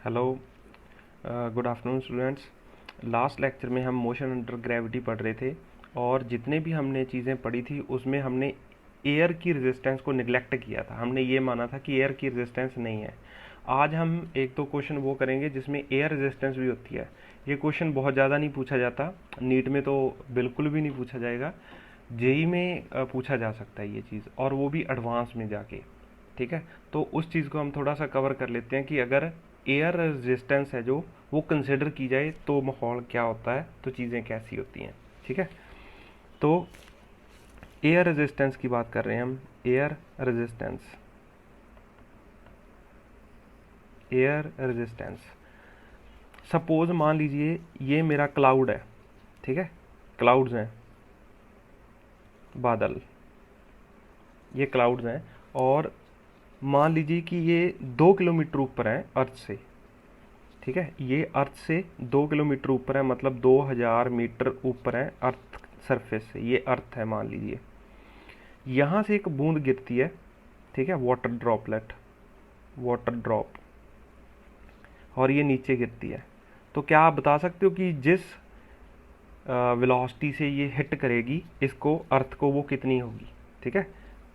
Hello, good afternoon students. Last lecture में हम motion under gravity पढ़ रहे थे और जितने भी हमने चीज़ें पढ़ी थी उसमें हमने एयर की रेजिस्टेंस को निगलेक्ट किया था। हमने ये माना था कि एयर की रेजिस्टेंस नहीं है। आज हम एक दो क्वेश्चन वो करेंगे जिसमें एयर रेजिस्टेंस भी होती है। ये क्वेश्चन बहुत ज़्यादा नहीं पूछा जाता, नीट में तो बिल्कुल भी नहीं पूछा जाएगा। जेई में पूछा जा सकता है ये चीज़, और वो भी एडवांस में जाके। ठीक है, तो उस चीज़ को हम थोड़ा सा कवर कर लेते हैं कि अगर एयर रेजिस्टेंस है जो वो कंसिडर की जाए तो माहौल क्या होता है, तो चीज़ें कैसी होती हैं। ठीक है, तो एयर रेजिस्टेंस की बात कर रहे हैं हम। Air resistance, air resistance. Suppose मान लीजिए ये मेरा क्लाउड है। ठीक है, क्लाउड्स हैं, बादल, ये क्लाउड्स हैं। और मान लीजिए कि ये 2 किलोमीटर ऊपर है अर्थ से। ठीक है, ये अर्थ से 2 किलोमीटर ऊपर है, मतलब 2000 मीटर ऊपर है अर्थ सरफेस से। ये अर्थ है मान लीजिए। यहाँ से एक बूंद गिरती है। ठीक है, वाटर ड्रॉपलेट, वाटर ड्रॉप, और ये नीचे गिरती है। तो क्या आप बता सकते हो कि जिस वेलोसिटी से ये हिट करेगी इसको, अर्थ को, वो कितनी होगी? ठीक है,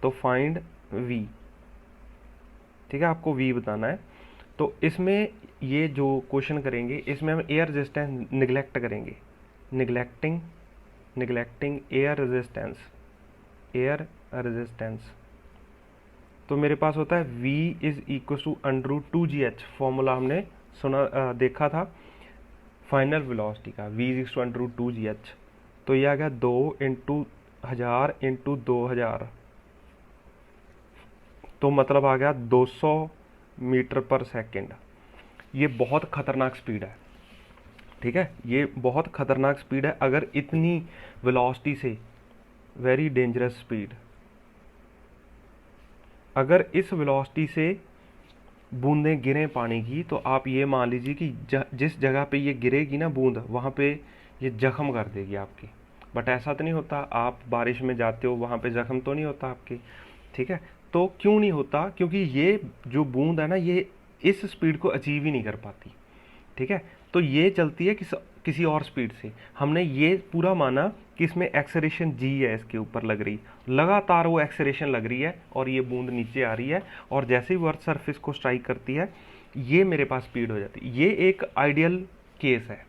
तो फाइंड वी। ठीक है, आपको वी बताना है। तो इसमें ये जो क्वेश्चन करेंगे इसमें हम एयर रेजिस्टेंस निगलेक्ट करेंगे। Neglecting, neglecting air resistance, air resistance. तो मेरे पास होता है v is equal to √2gh। Formula हमने सुना, देखा था फाइनल वेलोसिटी का, v is equal to √2gh। तो ये आ गया 2 × 1000 × 2000, तो मतलब आ गया 200 मीटर पर सेकंड। ये बहुत खतरनाक स्पीड है। ठीक है, ये बहुत खतरनाक स्पीड है। अगर इतनी वेलोसिटी से, वेरी डेंजरस स्पीड, अगर इस वेलोसिटी से बूंदें गिरें पानी की, तो आप ये मान लीजिए कि जिस जगह पे ये गिरेगी ना बूंद, वहाँ पे ये जख्म कर देगी आपकी। बट ऐसा तो नहीं होता, आप बारिश में जाते हो वहाँ पे जख्म तो नहीं होता आपके। ठीक है, तो क्यों नहीं होता? क्योंकि ये जो बूंद है ना, ये इस स्पीड को अचीव ही नहीं कर पाती। ठीक है, तो ये चलती है किसी और स्पीड से। हमने ये पूरा माना कि इसमें एक्सेलेरेशन जी है, इसके ऊपर लग रही, लगातार वो एक्सेलेरेशन लग रही है और ये बूंद नीचे आ रही है, और जैसे ही वो अर्थ सरफेस को स्ट्राइक करती है ये मेरे पास स्पीड हो जाती है। ये एक आइडियल केस है।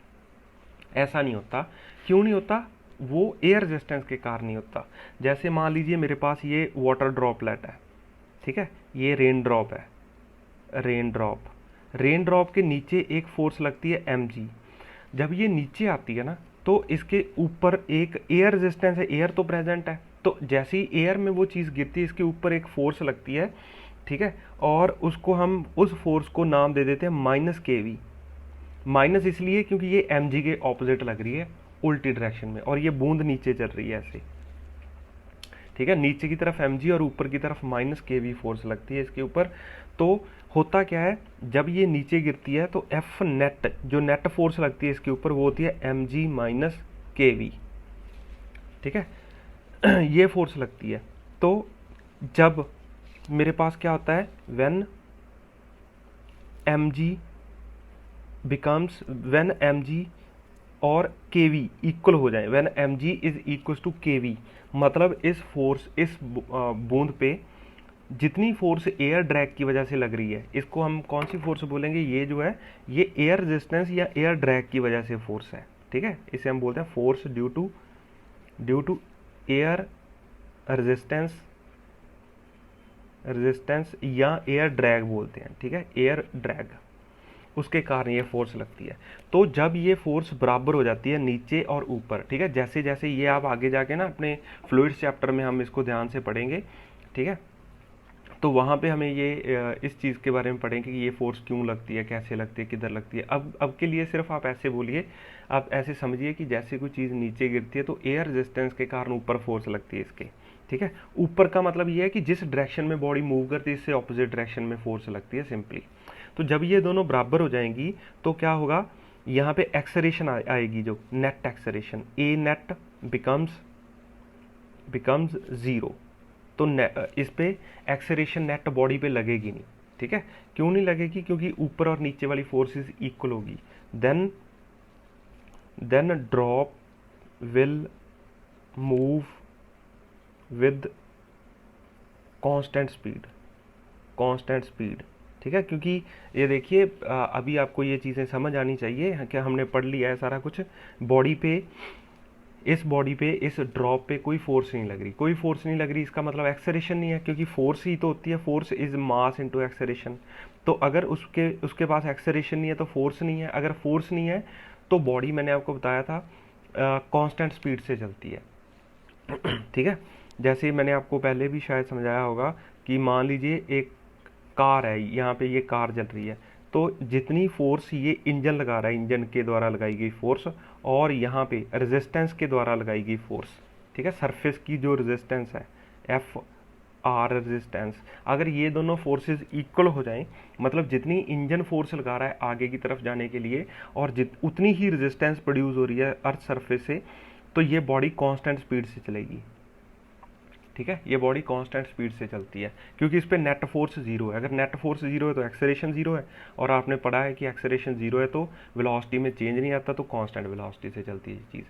ऐसा नहीं होता। क्यों नहीं होता? वो एयर रेजिस्टेंस के कारण नहीं होता। जैसे मान लीजिए मेरे पास ये वाटर ड्रॉपलेट है। ठीक है, ये रेन ड्रॉप है, रेन ड्रॉप। रेन ड्रॉप के नीचे एक फोर्स लगती है mg। जब ये नीचे आती है ना, तो इसके ऊपर एक एयर रेजिस्टेंस है, एयर तो प्रेजेंट है। तो जैसे ही एयर में वो चीज़ गिरती है, इसके ऊपर एक फोर्स लगती है। ठीक है, और उसको हम, उस फोर्स को नाम दे देते हैं -kv। माइनस इसलिए क्योंकि ये mg के ऑपोजिट लग रही है, उल्टी डायरेक्शन में, और ये बूंद नीचे चल रही है ऐसे। ठीक है, नीचे की तरफ mg और ऊपर की तरफ -kv फोर्स लगती है इसके ऊपर। तो होता क्या है, जब ये नीचे गिरती है तो एफ नेट, जो नेट फोर्स लगती है इसके ऊपर, वो होती है mg -kv। ठीक है, ये फोर्स लगती है। तो जब मेरे पास क्या होता है, when mg becomes, when mg और kv इक्वल हो जाए, when mg is equal to kv, मतलब इस फोर्स, इस बूंद पे जितनी फोर्स एयर ड्रैग की वजह से लग रही है, इसको हम कौन सी फोर्स बोलेंगे? ये जो है, ये एयर रेजिस्टेंस या एयर ड्रैग की वजह से फोर्स है। ठीक है, इसे हम बोलते हैं force due to air resistance, resistance या एयर ड्रैग बोलते हैं। ठीक है, एयर ड्रैग, उसके कारण ये फोर्स लगती है। तो जब ये फोर्स बराबर हो जाती है नीचे और ऊपर, ठीक है, जैसे जैसे ये आप आगे जाके ना अपने फ्लूइड्स चैप्टर में हम इसको ध्यान से पढ़ेंगे। ठीक है, तो वहाँ पे हमें ये इस चीज़ के बारे में पढ़ेंगे कि ये फोर्स क्यों लगती है, कैसे लगती है, किधर लगती है। अब के लिए सिर्फ आप ऐसे बोलिए, आप ऐसे समझिए कि जैसे कोई चीज़ नीचे गिरती है तो एयर रेजिस्टेंस के कारण ऊपर फोर्स लगती है इसके। ठीक है, ऊपर का मतलब ये है कि जिस डायरेक्शन में बॉडी मूव करती है, इससे ऑपोजिट डायरेक्शन में फोर्स लगती है, सिंपली। तो जब ये दोनों बराबर हो जाएंगी तो क्या होगा, यहाँ पे एक्सेलेरेशन आएगी, जो नेट एक्सेलेरेशन, ए नेट बिकम्स 0। तो इस पे एक्सेलेरेशन नेट बॉडी पे लगेगी नहीं। ठीक है, क्यों नहीं लगेगी? क्योंकि ऊपर और नीचे वाली फोर्सेस इक्वल होगी। Then drop will move with constant speed, constant speed. ठीक है, क्योंकि ये देखिए अभी आपको ये चीज़ें समझ आनी चाहिए कि हमने पढ़ लिया है सारा कुछ। बॉडी पे, इस बॉडी पे, इस ड्रॉप पे कोई फोर्स नहीं लग रही, कोई फोर्स नहीं लग रही, इसका मतलब एक्सेलेरेशन नहीं है, क्योंकि फोर्स ही तो होती है, force is mass into acceleration. तो अगर उसके उसके पास एक्सेलेरेशन नहीं है तो फोर्स नहीं है, अगर फोर्स नहीं है तो बॉडी, मैंने आपको बताया था, कांस्टेंट स्पीड से चलती है। ठीक है, जैसे मैंने आपको पहले भी शायद समझाया होगा कि मान लीजिए एक कार है, यहाँ पे ये कार चल रही है, तो जितनी फोर्स ये इंजन लगा रहा है, इंजन के द्वारा लगाई गई फोर्स, और यहाँ पे रेजिस्टेंस के द्वारा लगाई गई फोर्स, ठीक है, सरफेस की जो रेजिस्टेंस है, एफ आर रेजिस्टेंस, अगर ये दोनों फोर्सेस इक्वल हो जाएं, मतलब जितनी इंजन फोर्स लगा रहा है आगे की तरफ जाने के लिए और उतनी ही रेजिस्टेंस प्रोड्यूस हो रही है अर्थ सरफेस से, तो ये बॉडी कांस्टेंट स्पीड से चलेगी। ठीक है, ये बॉडी कांस्टेंट स्पीड से चलती है, क्योंकि इस पर नेट फोर्स जीरो है। अगर नेट फोर्स जीरो है तो एक्सेलरेशन जीरो है, और आपने पढ़ा है कि एक्सेलरेशन जीरो है तो वेलोसिटी में चेंज नहीं आता, तो कांस्टेंट वेलोसिटी से चलती है ये चीज़।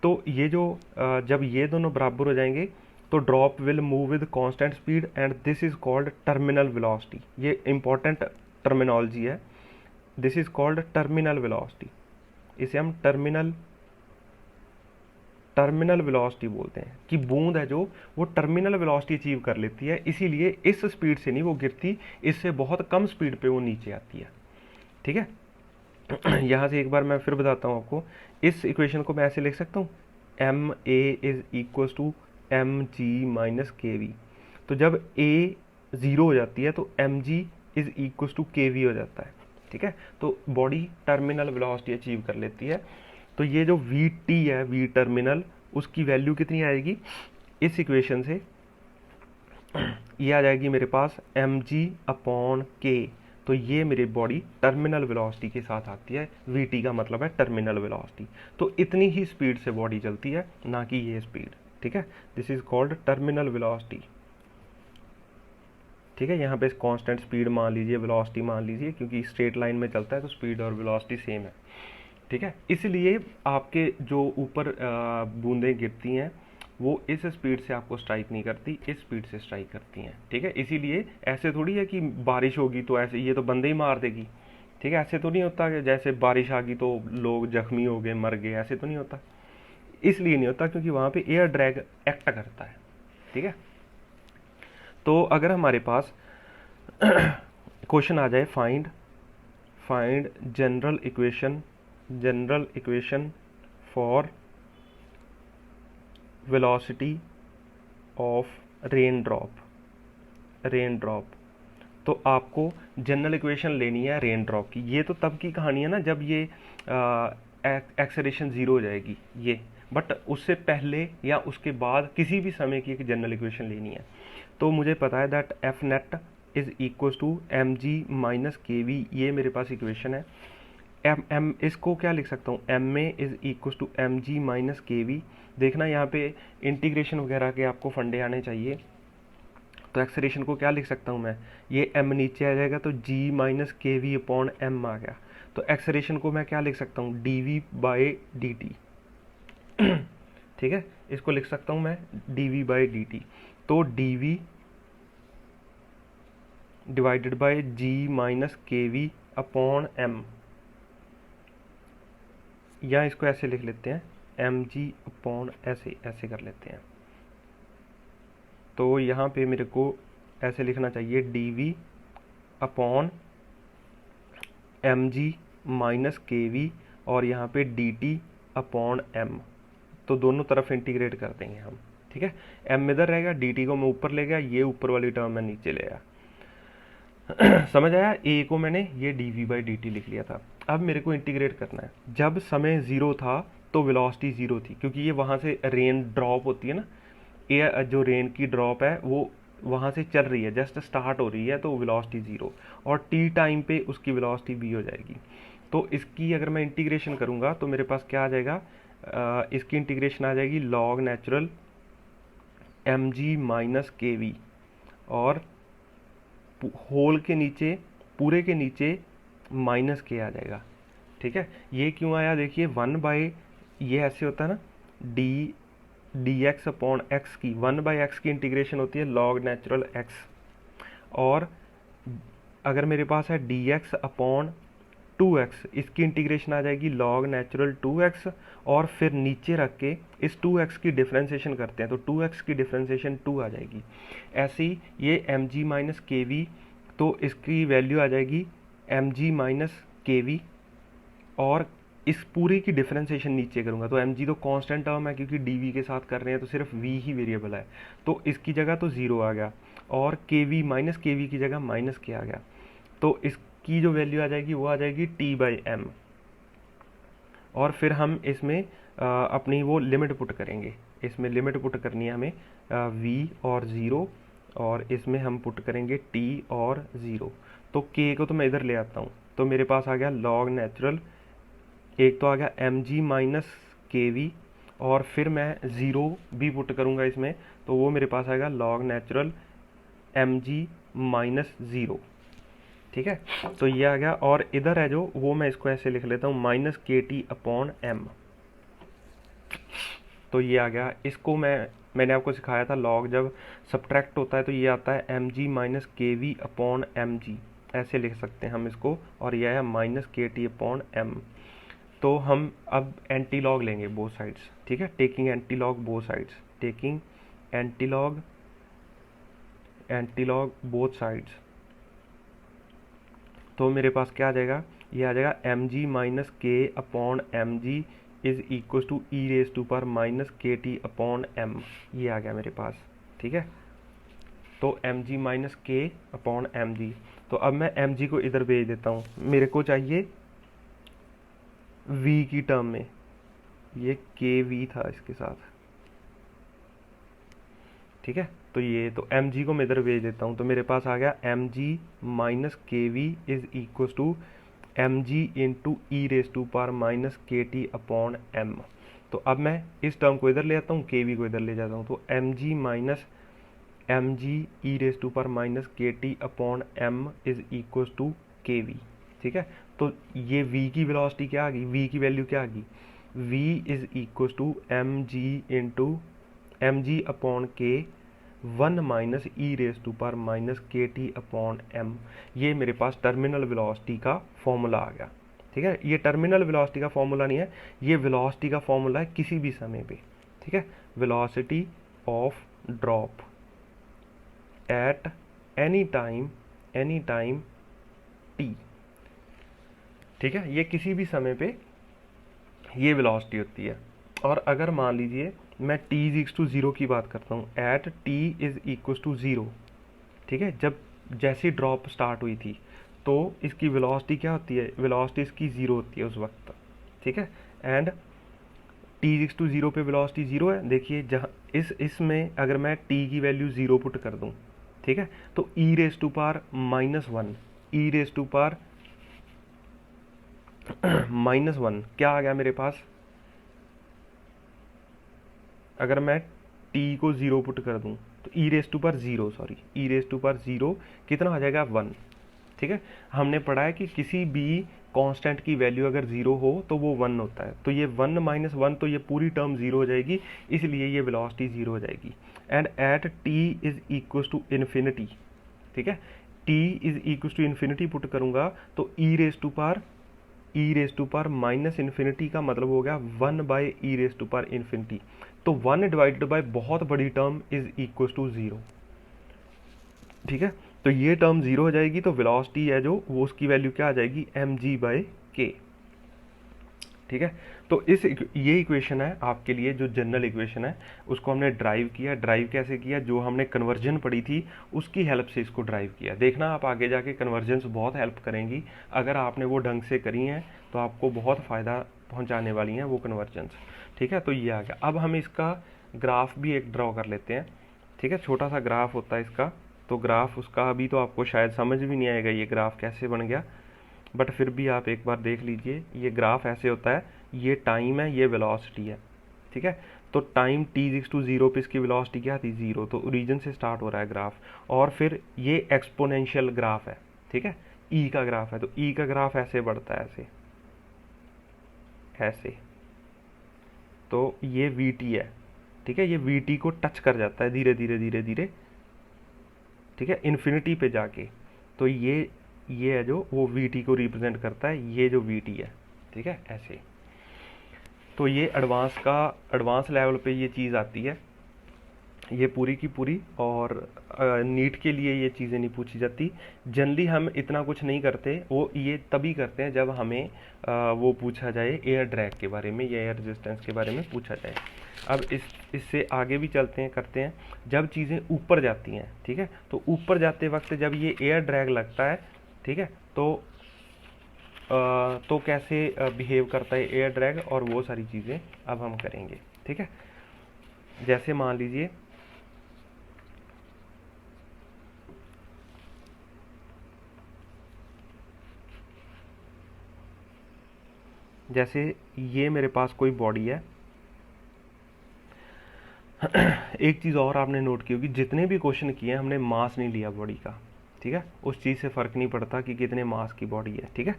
तो ये जो जब ये दोनों बराबर हो जाएंगे तो drop will move with constant speed and this is called terminal velocity. ये इंपॉर्टेंट टर्मिनोलॉजी है, this is called terminal velocity. इसे हम टर्मिनल वेलोसिटी बोलते हैं, कि बूंद है जो वो टर्मिनल वेलोसिटी अचीव कर लेती है, इसीलिए इस स्पीड से नहीं वो गिरती, इससे बहुत कम स्पीड पे वो नीचे आती है। ठीक है, यहाँ से एक बार मैं फिर बताता हूँ आपको। इस इक्वेशन को मैं ऐसे लिख सकता हूँ, M A is equal to M G minus K V. तो जब ए ज़ीरो हो जाती है तो M G is equal to K V हो जाता है। ठीक है, तो बॉडी टर्मिनल वेलोसिटी अचीव कर लेती है। तो ये जो वी टी है, वी टर्मिनल, उसकी वैल्यू कितनी आएगी इस इक्वेशन से? ये आ जाएगी मेरे पास एम जी अपॉन के। तो ये मेरी बॉडी टर्मिनल वेलोसिटी के साथ आती है, वी टी का मतलब है टर्मिनल वेलोसिटी। तो इतनी ही स्पीड से बॉडी चलती है, ना कि ये स्पीड। ठीक है, this is called terminal velocity. ठीक है, यहाँ पे कांस्टेंट स्पीड मान लीजिए, वेलोसिटी मान लीजिए, क्योंकि स्ट्रेट लाइन में चलता है तो स्पीड और वेलोसिटी सेम है। ठीक है, इसलिए आपके जो ऊपर बूंदें गिरती हैं वो इस स्पीड से आपको स्ट्राइक नहीं करती, इस स्पीड से स्ट्राइक करती हैं। ठीक है, इसीलिए ऐसे थोड़ी है कि बारिश होगी तो ऐसे ये तो बंदे ही मार देगी। ठीक है, ऐसे तो नहीं होता कि जैसे बारिश आ गई तो लोग जख्मी हो गए, मर गए, ऐसे तो नहीं होता। इसलिए नहीं होता क्योंकि वहाँ पे एयर ड्रैग एक्ट करता है। ठीक है, तो अगर हमारे पास क्वेश्चन आ जाए, find general equation for velocity of rain drop, तो आपको जनरल इक्वेशन लेनी है रेन ड्रॉप की। ये तो तब की कहानी है ना जब ये एक्सेलरेशन ज़ीरो हो जाएगी ये, बट उससे पहले या उसके बाद किसी भी समय की एक जनरल इक्वेशन लेनी है। तो मुझे पता है that F net is equal to M G minus K V, ये मेरे पास इक्वेशन है। एम इसको क्या लिख सकता हूँ, M A is equal to M G minus K V. देखना यहाँ पे इंटीग्रेशन वगैरह के आपको फंडे आने चाहिए। तो एक्सेलरेशन को क्या लिख सकता हूँ मैं, ये एम नीचे आ जाएगा तो G minus K V upon M आ गया। तो एक्सेलरेशन को मैं क्या लिख सकता हूँ, D V by D T. ठीक है, इसको लिख सकता हूँ मैं D V by D T. तो D V divided by G minus K V upon M, या इसको ऐसे लिख लेते हैं, एम जी अपॉन ऐसे कर लेते हैं। तो यहाँ पे मेरे को ऐसे लिखना चाहिए, D V upon M G minus K V, और यहाँ पे डी टी अपॉन एम। तो दोनों तरफ इंटीग्रेट कर देंगे हम। ठीक है, एम इधर रहेगा, डी टी को मैं ऊपर ले गया, ये ऊपर वाली टर्म मैं नीचे ले आया। समझ आया, ए को मैंने ये D V by D T लिख लिया था। अब मेरे को इंटीग्रेट करना है। जब समय ज़ीरो था तो वेलोसिटी ज़ीरो थी, क्योंकि ये वहाँ से रेन ड्रॉप होती है ना, ये जो रेन की ड्रॉप है वो वहाँ से चल रही है, जस्ट स्टार्ट हो रही है, तो वेलोसिटी ज़ीरो, और टी टाइम पे उसकी वेलोसिटी वी हो जाएगी। तो इसकी अगर मैं इंटीग्रेशन करूँगा तो मेरे पास क्या आ जाएगा, इसकी इंटीग्रेशन आ जाएगी log natural M G minus K V, और होल के नीचे, पूरे के नीचे माइनस के आ जाएगा। ठीक है, ये क्यों आया, देखिए 1 बाई, ये ऐसे होता है ना, डी एक्स अपॉन एक्स की 1/x की इंटीग्रेशन होती है लॉग नेचुरल x, और अगर मेरे पास है डी एक्स अपॉन 2x, इसकी इंटीग्रेशन आ जाएगी लॉग नेचुरल 2x, और फिर नीचे रख के इस 2x की डिफ्रेंसिएशन करते हैं तो 2x की डिफ्रेंसिएशन 2 आ जाएगी। ऐसे ही ये mg माइनस के वी, तो इसकी वैल्यू आ जाएगी mg माइनस के वी, और इस पूरी की डिफरेंशिएशन नीचे करूंगा तो mg तो कांस्टेंट टर्म है, क्योंकि dv के साथ कर रहे हैं तो सिर्फ v ही वेरिएबल है, तो इसकी जगह तो 0 आ गया, और kv माइनस kv की जगह माइनस के आ गया, तो इसकी जो वैल्यू आ जाएगी वो आ जाएगी t/m। और फिर हम इसमें अपनी वो लिमिट पुट करेंगे, इसमें लिमिट पुट करनी है हमें v और 0, और इसमें हम पुट करेंगे t और 0। तो k को तो मैं इधर ले आता हूँ, तो मेरे पास आ गया लॉग नेचुरल, एक तो आ गया mg माइनस के वी, और फिर मैं 0 भी पुट करूँगा इसमें, तो वो मेरे पास आएगा लॉग नेचुरल mg माइनस 0। ठीक है, तो ये आ गया, और इधर है जो वो मैं इसको ऐसे लिख लेता हूँ minus K T upon M, तो ये आ गया। इसको मैंने आपको सिखाया था लॉग जब सब्ट्रैक्ट होता है तो ये आता है mg minus K V upon mg, ऐसे लिख सकते हैं हम इसको, और यह है minus K T upon M. तो हम अब एंटी लॉग लेंगे बोथ साइड्स। ठीक है, taking anti log both sides, taking anti log both sides, तो मेरे पास क्या आ जाएगा, ये आ जाएगा mg minus K upon mg is equal to E raise to power minus K T upon M, ये आ गया मेरे पास। ठीक है, तो mg minus K upon mg, तो अब मैं mg को इधर भेज देता हूँ, मेरे को चाहिए v की टर्म में, ये के वी था इसके साथ। ठीक है, तो ये तो mg को मैं इधर भेज देता हूँ, तो मेरे पास आ गया mg minus K V is equal to mg into E raise to power minus K T upon M. तो अब मैं इस टर्म को इधर ले आता हूँ, के वी को इधर ले जाता हूँ, तो mg minus mg E raise to power minus K T upon M is equal to K V. ठीक है, तो ये v की वेलोसिटी क्या आ गई, v की वैल्यू क्या आ गई, v is equal to mg into mg upon K 1 minus E raise to power minus K T upon M, ये मेरे पास टर्मिनल वेलोसिटी का फॉर्मूला आ गया। ठीक है, ये टर्मिनल वेलोसिटी का फॉर्मूला नहीं है, ये वेलोसिटी का फॉर्मूला है किसी भी समय पे। ठीक है, velocity of drop at any time T. ठीक है, ये किसी भी समय पे ये वेलोसिटी होती है। और अगर मान लीजिए मैं t इज इक्वल टू 0 की बात करता हूँ, at t is equal to 0। ठीक है, जब जैसी ड्रॉप स्टार्ट हुई थी तो इसकी वेलोसिटी क्या होती है, वेलोसिटी इसकी 0 होती है उस वक्त। ठीक है, and t is equal to 0 पे वेलोसिटी 0 है। देखिए जहाँ इसमें अगर मैं t की वैल्यू 0 पुट कर दूँ, ठीक है, तो E raise to power minus 1, E raise to power minus 1 क्या आ गया मेरे पास, अगर मैं t को 0 पुट कर दूं तो ई रेज टू पर 0, सॉरी ई रेज टू पर 0 कितना आ जाएगा 1। ठीक है, हमने पढ़ा है कि किसी भी कांस्टेंट की वैल्यू अगर 0 हो तो वो 1 होता है, तो ये 1 माइनस 1, तो ये पूरी टर्म 0 हो जाएगी, इसलिए ये वेलोसिटी 0 हो जाएगी। And at t is equal to infinity, ठीक है, t is equal to infinity put करूंगा तो E raise to power minus infinity का मतलब हो गया 1 by E raise to power infinity, तो 1 डिवाइडेड बाय बहुत बड़ी टर्म इज इक्वल टू 0। ठीक है, तो ये टर्म 0 हो जाएगी, तो वेलोसिटी है जो वो उसकी वैल्यू क्या आ जाएगी mg बाय k। ठीक है, तो ये इक्वेशन है आपके लिए, जो जनरल इक्वेशन है उसको हमने ड्राइव किया। ड्राइव कैसे किया, जो हमने कन्वर्जन पढ़ी थी उसकी हेल्प से इसको ड्राइव किया। देखना आप आगे जाके कन्वर्जन्स बहुत हेल्प करेंगी, अगर आपने वो ढंग से करी हैं तो आपको बहुत फ़ायदा पहुंचाने वाली हैं वो कन्वर्जन्स। ठीक है, तो ये आ गया। अब हम इसका ग्राफ भी एक ड्रॉ कर लेते हैं। ठीक है, छोटा सा ग्राफ होता है इसका, तो ग्राफ उसका अभी तो आपको शायद समझ भी नहीं आएगा ये ग्राफ कैसे बन गया, बट फिर भी आप एक बार देख लीजिए। ये ग्राफ ऐसे होता है, ये टाइम है, ये वेलोसिटी है। ठीक है, तो टाइम t इज टू 0 पे इसकी वेलोसिटी क्या थी, 0। तो ओरिजिन से स्टार्ट हो रहा है ग्राफ, और फिर ये एक्सपोनेंशियल ग्राफ है, ठीक है, e का ग्राफ है। तो e का ग्राफ ऐसे बढ़ता है, ऐसे ऐसे। तो ये vt है, ठीक है, ये vt को टच कर जाता है धीरे धीरे धीरे धीरे, ठीक है, इन्फिनिटी पे जाके। तो ये है जो वो vt को रिप्रेजेंट करता है, ये जो vt है, ठीक है, ऐसे। तो ये एडवांस लेवल पे ये चीज़ आती है, ये पूरी की पूरी। और नीट के लिए ये चीज़ें नहीं पूछी जाती जनरली, हम इतना कुछ नहीं करते, वो ये तभी करते हैं जब हमें वो पूछा जाए एयर ड्रैग के बारे में या एयर रेजिस्टेंस के बारे में पूछा जाए। अब इससे आगे भी चलते हैं, करते हैं। जब चीज़ें ऊपर जाती हैं, ठीक है, तो ऊपर जाते वक्त जब ये एयर ड्रैग लगता है, ठीक है, तो कैसे बिहेव करता है एयर ड्रैग, और वो सारी चीज़ें अब हम करेंगे, ठीक है। जैसे मान लीजिए जैसे ये मेरे पास कोई बॉडी है। एक चीज़ और आपने नोट की होगी, जितने भी क्वेश्चन किए हैं हमने मास नहीं लिया बॉडी का, ठीक है, उस चीज़ से फ़र्क नहीं पड़ता कि कितने मास की बॉडी है, ठीक है।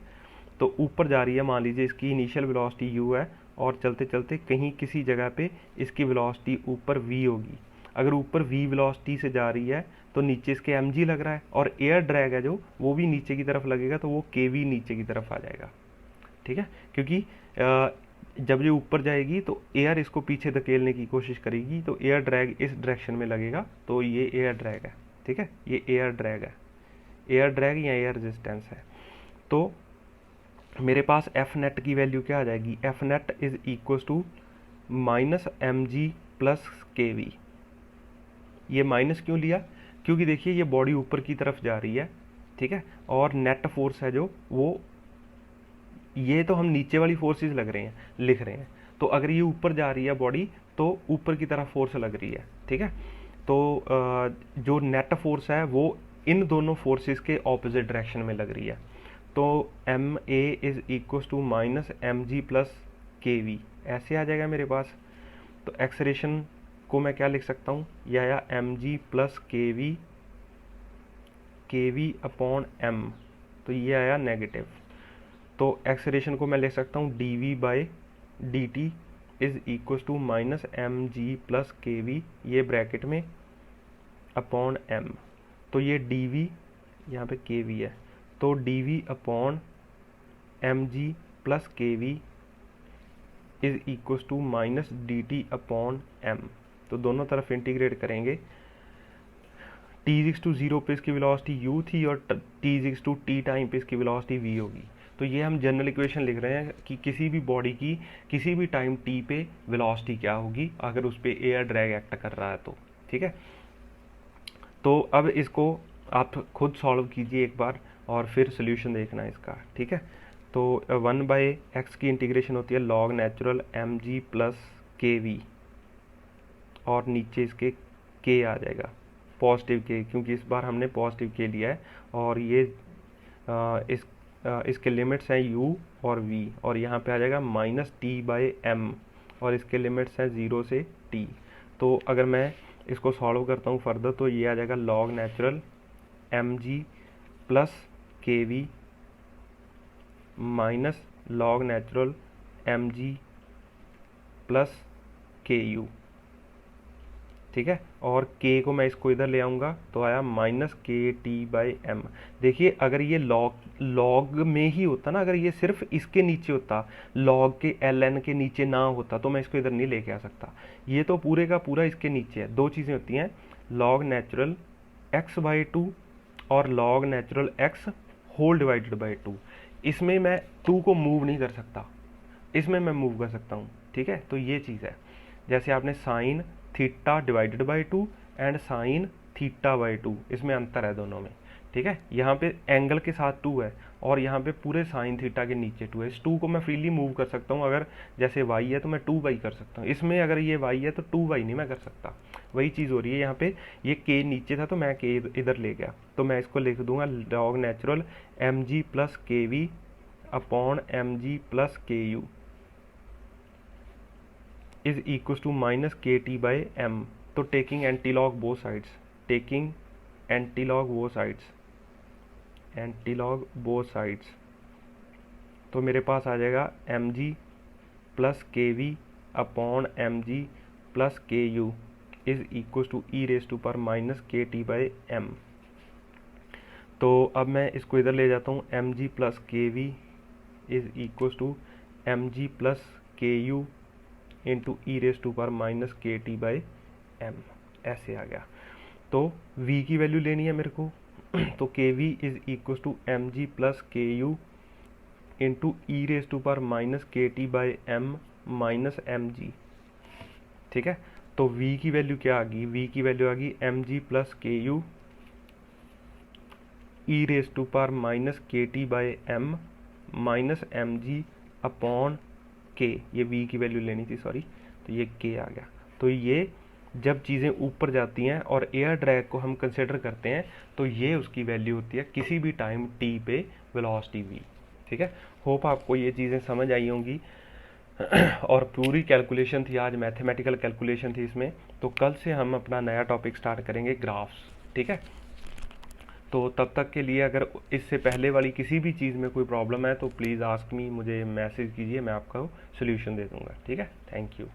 तो ऊपर जा रही है, मान लीजिए इसकी इनिशियल वेलोसिटी u है, और चलते चलते कहीं किसी जगह पे इसकी वेलोसिटी ऊपर v होगी। अगर ऊपर v वेलोसिटी से जा रही है तो नीचे इसके mg लग रहा है, और एयर ड्रैग है जो वो भी नीचे की तरफ लगेगा, तो वो kv नीचे की तरफ आ जाएगा, ठीक है। क्योंकि जब ये ऊपर जाएगी तो एयर इसको पीछे धकेलने की कोशिश करेगी, तो एयर ड्रैग इस डायरेक्शन में लगेगा, तो ये एयर ड्रैग है, ठीक है, ये एयर ड्रैग है, एयर ड्रैग या एयर रेजिस्टेंस है। तो मेरे पास एफ नेट की वैल्यू क्या आ जाएगी, F net is equal to minus M G plus K V. ये माइनस क्यों लिया, क्योंकि देखिए ये बॉडी ऊपर की तरफ जा रही है, ठीक है, और नेट फोर्स है जो वो, ये तो हम नीचे वाली फोर्सेस लिख रहे हैं। तो अगर ये ऊपर जा रही है बॉडी, तो ऊपर की तरफ फोर्स लग रही है, ठीक है। तो जो नेट फोर्स है वो इन दोनों फोर्सेस के ऑपोजिट डायरेक्शन में लग रही है। तो M A is equal to minus M G plus K V, ऐसे आ जाएगा मेरे पास। तो एक्सलेरेशन को मैं क्या लिख सकता हूँ, यह आया M G plus K V upon M, तो ये आया नेगेटिव। तो एक्सलेरेशन को मैं लिख सकता हूँ D V by D T is equal to minus M G plus K V, ये ब्रैकेट में, अपॉन एम। तो ये डी वी, यहाँ पे के वी है, तो D V upon M G plus K V is equal to minus D T upon M. तो दोनों तरफ इंटीग्रेट करेंगे। टी इज टू 0 पे इसकी वेलोसिटी u थी, और T is to T time पे इसकी वेलोसिटी v होगी। तो ये हम जनरल इक्वेशन लिख रहे हैं कि किसी भी बॉडी की किसी भी टाइम t पे वेलोसिटी क्या होगी अगर उस पर एयर ड्रैग एक्ट कर रहा है, तो ठीक है। तो अब इसको आप खुद सॉल्व कीजिए एक बार, और फिर सोल्यूशन देखना है इसका, ठीक है। तो 1/x की इंटीग्रेशन होती है log natural M G plus K V, और नीचे इसके k आ जाएगा, पॉजिटिव k, क्योंकि इस बार हमने पॉजिटिव k लिया है। और ये इसके लिमिट्स हैं u और v, और यहाँ पे आ जाएगा माइनस टी बाई एम, और इसके लिमिट्स हैं 0 से t। तो अगर मैं इसको सॉल्व करता हूँ फर्दर, तो ये आ जाएगा log natural M G plus K V minus log natural M G plus K U, ठीक है। और k को मैं इसको इधर ले आऊँगा, तो आया minus K T by M. देखिए अगर ये लॉग में ही होता ना, अगर ये सिर्फ इसके नीचे होता, लॉग के एल एन के नीचे ना होता, तो मैं इसको इधर नहीं लेके आ सकता। ये तो पूरे का पूरा इसके नीचे है। दो चीज़ें होती हैं, log natural X by two और log natural X whole divided by two. इसमें मैं टू को मूव नहीं कर सकता, इसमें मैं मूव कर सकता हूँ, ठीक है। तो ये चीज़ है, जैसे आपने sine theta divided by to and sine theta by two, इसमें अंतर है दोनों में, ठीक है। यहाँ पे एंगल के साथ 2 है, और यहाँ पे पूरे साइन थीटा के नीचे 2 है। इस 2 को मैं फ्रीली मूव कर सकता हूँ, अगर जैसे y है तो मैं 2y कर सकता हूँ, इसमें अगर ये y है तो 2y नहीं मैं कर सकता। वही चीज़ हो रही है यहाँ पे, ये k नीचे था तो मैं k इधर ले गया, तो मैं इसको लिख दूंगा log natural M G plus K V upon M G plus K U is equal to minus K T by M. तो taking antilog both sides, taking antilog both sides, antilog both sides, तो मेरे पास आ जाएगा M G plus K V upon M G plus K U is equal to E raise to power minus K T by M. तो अब मैं इसको इधर ले जाता हूँ, M G plus K V is equal to M G plus K U into E raise to power minus K T by M, ऐसे आ गया। तो v की वैल्यू लेनी है मेरे को, तो K V is equal to M G plus K U into E raise to power minus K T by M minus M G. ठीक है, तो v की वैल्यू क्या आ गई, v की वैल्यू आ गई M G plus K U E raise to power minus K T by M minus M G upon K, ये v की वैल्यू लेनी थी सॉरी, तो ये k आ गया। तो ये जब चीज़ें ऊपर जाती हैं और एयर ड्रैग को हम कंसिडर करते हैं तो ये उसकी वैल्यू होती है किसी भी टाइम t पे वेलोसिटी v। ठीक है, होप आपको ये चीज़ें समझ आई होंगी। और पूरी कैलकुलेशन थी आज, मैथमेटिकल कैलकुलेशन थी इसमें। तो कल से हम अपना नया टॉपिक स्टार्ट करेंगे, ग्राफ्स। ठीक है, तो तब तक के लिए अगर इससे पहले वाली किसी भी चीज़ में कोई प्रॉब्लम है तो प्लीज़ आस्क मी, मुझे मैसेज कीजिए, मैं आपको सोल्यूशन दे दूंगा। ठीक है, थैंक यू।